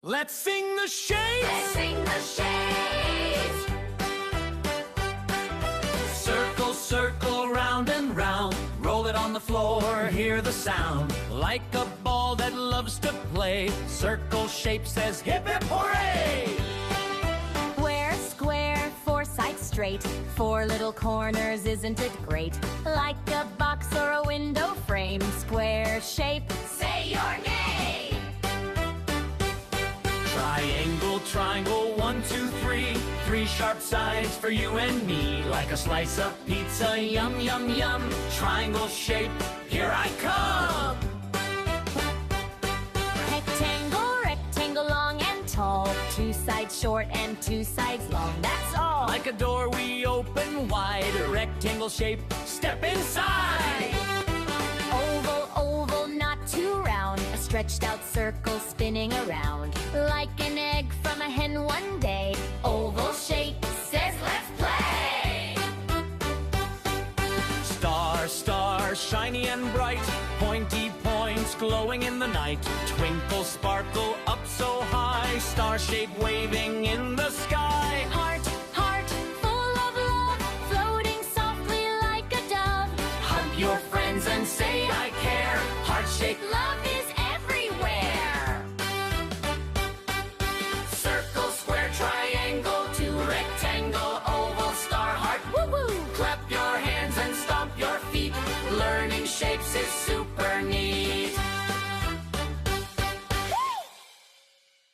Let's sing the shapes! Let's sing the shapes! Circle, circle, round and round. Roll it on the floor, hear the sound. Like a ball that loves to play. Circle shape says hip hip hooray! Square, square, four sides straight. Four little corners, isn't it great? Like a box or a window frame. Square shape, say your name! Triangle, triangle, 1, 2, 3. 3 sharp sides for you and me. Like a slice of pizza, yum, yum, yum. Triangle shape, here I come! Rectangle, rectangle, long and tall. 2 sides short and 2 sides long, that's all. Like a door we open wide. A rectangle shape, step inside! Oval, oval, not too round. A stretched out circle spinning around. Like an egg from a hen one day. Oval shape says let's play! Star, star, shiny and bright. Pointy points glowing in the night. Twinkle, sparkle, up so high. Star shape waving in the sky. Heart,